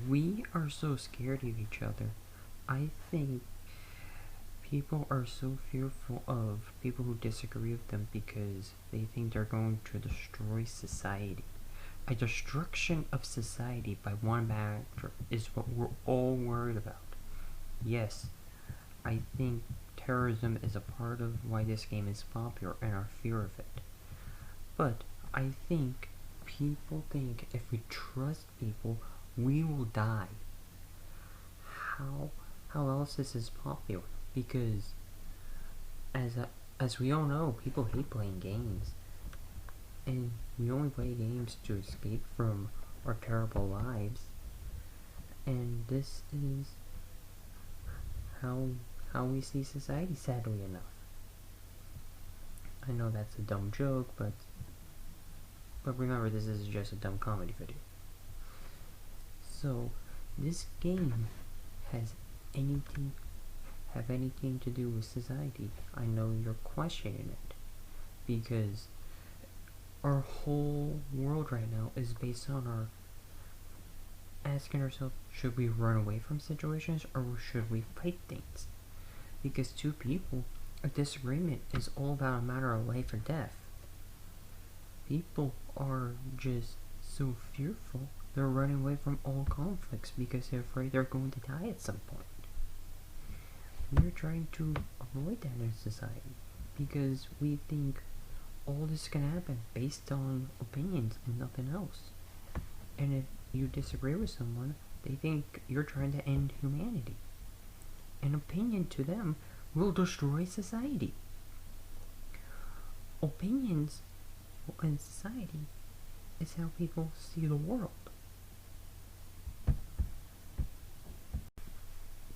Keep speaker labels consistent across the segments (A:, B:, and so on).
A: We are so scared of each other. I think people are so fearful of people who disagree with them because they think they're going to destroy society. A destruction of society by one bad actor is what we're all worried about. Yes, I think terrorism is a part of why this game is popular and our fear of it. But I think people think if we trust people, we will die. How how else is this popular? Because as we all know, people hate playing games, and we only play games to escape from our terrible lives. And this is how we see society, sadly enough. I know that's a dumb joke, but remember, this is just a dumb comedy video. So this game has anything have anything to do with society? I know you're questioning it because our whole world right now is based on our asking ourselves, should we run away from situations or should we fight things? Because two people, a disagreement is all about a matter of life or death. People are just so fearful, they're running away from all conflicts because they're afraid they're going to die at some point. We're trying to avoid that in society because we think all this can happen based on opinions and nothing else. And if you disagree with someone, they think you're trying to end humanity. An opinion to them will destroy society. Opinions in society is how people see the world.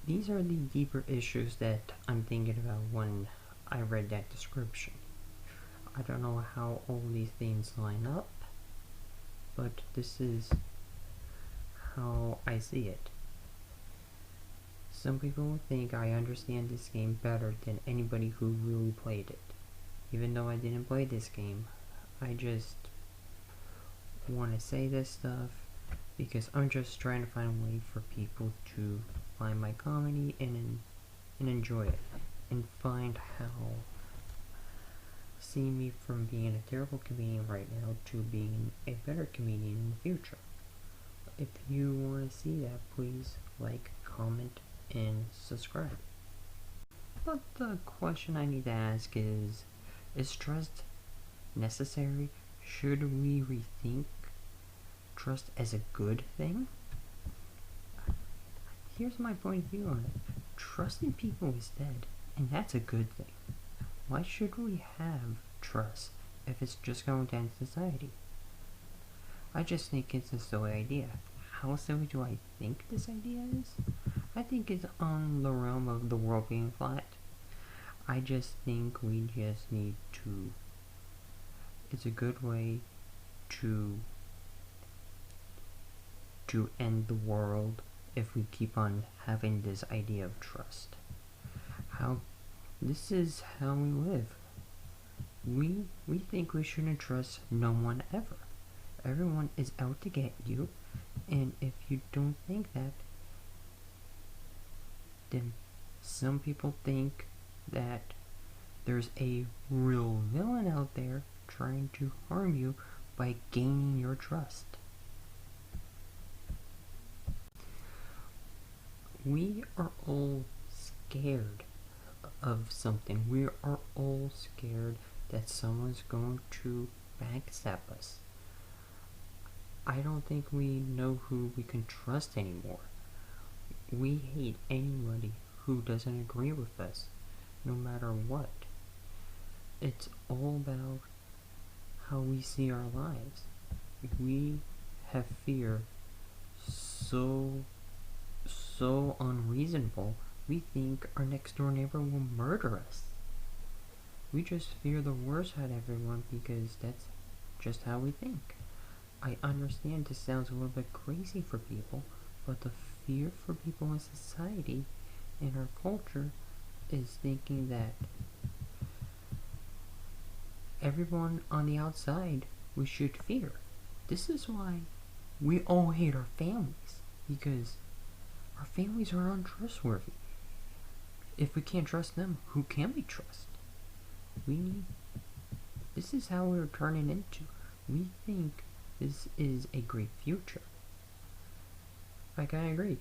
A: These are the deeper issues that I'm thinking about when I read that description. I don't know how all these things line up, but this is how I see it. Some people will think I understand this game better than anybody who really played it. Even though I didn't play this game, I just want to say this stuff because I'm just trying to find a way for people to find my comedy and enjoy it, and find how see me from being a terrible comedian right now to being a better comedian in the future. If you want to see that, please like, comment, and subscribe. But the question I need to ask is trust necessary? Should we rethink trust as a good thing? Here's my point of view on it. Trusting people is dead, and that's a good thing. Why should we have trust if it's just going to end society? I just think it's a silly idea. How silly do I think this idea is? I think it's on the realm of the world being flat. I just think we just need to... It's a good way to end the world if we keep on having this idea of trust. This is how we live. We think we shouldn't trust no one ever. Everyone is out to get you, and if you don't think that, then some people think that there's a real villain out there trying to harm you by gaining your trust. We are all scared of something. We are all scared that someone's going to backstab us. I don't think we know who we can trust anymore. We hate anybody who doesn't agree with us, no matter what. It's all about how we see our lives. We have fear so unreasonable, we think our next door neighbor will murder us. We just fear the worst out of everyone because that's just how we think. I understand this sounds a little bit crazy for people, but the fear for people in society, in our culture, is thinking that everyone on the outside we should fear. This is why we all hate our families. because our families are untrustworthy. If we can't trust them, who can we trust? This is how we're turning into. We think this is a great future. Like, I agree.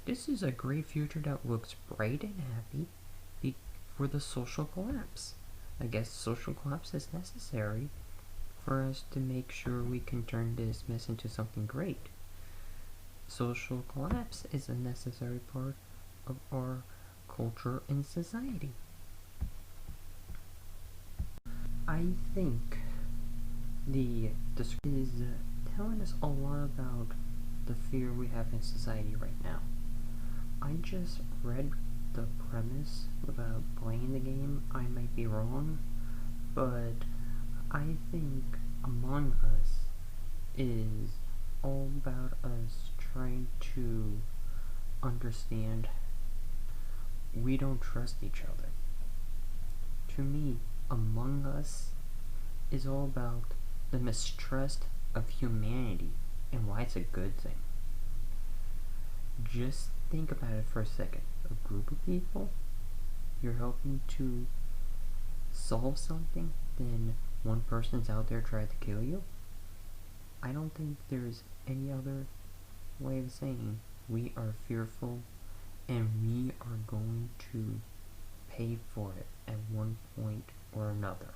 A: This is a great future that looks bright and happy for the social collapse. I guess social collapse is necessary for us to make sure we can turn this mess into something great. Social collapse is a necessary part of our culture and society. I think the description is telling us a lot about the fear we have in society right now. I just read the premise about playing the game. I might be wrong, but I think Among Us is all about us trying to understand we don't trust each other. To me, Among Us is all about the mistrust of humanity and why it's a good thing. Just think about it for a second. A group of people, you're helping to solve something, then one person's out there trying to kill you. I don't think there's any other way of saying we are fearful and we are going to pay for it at one point or another.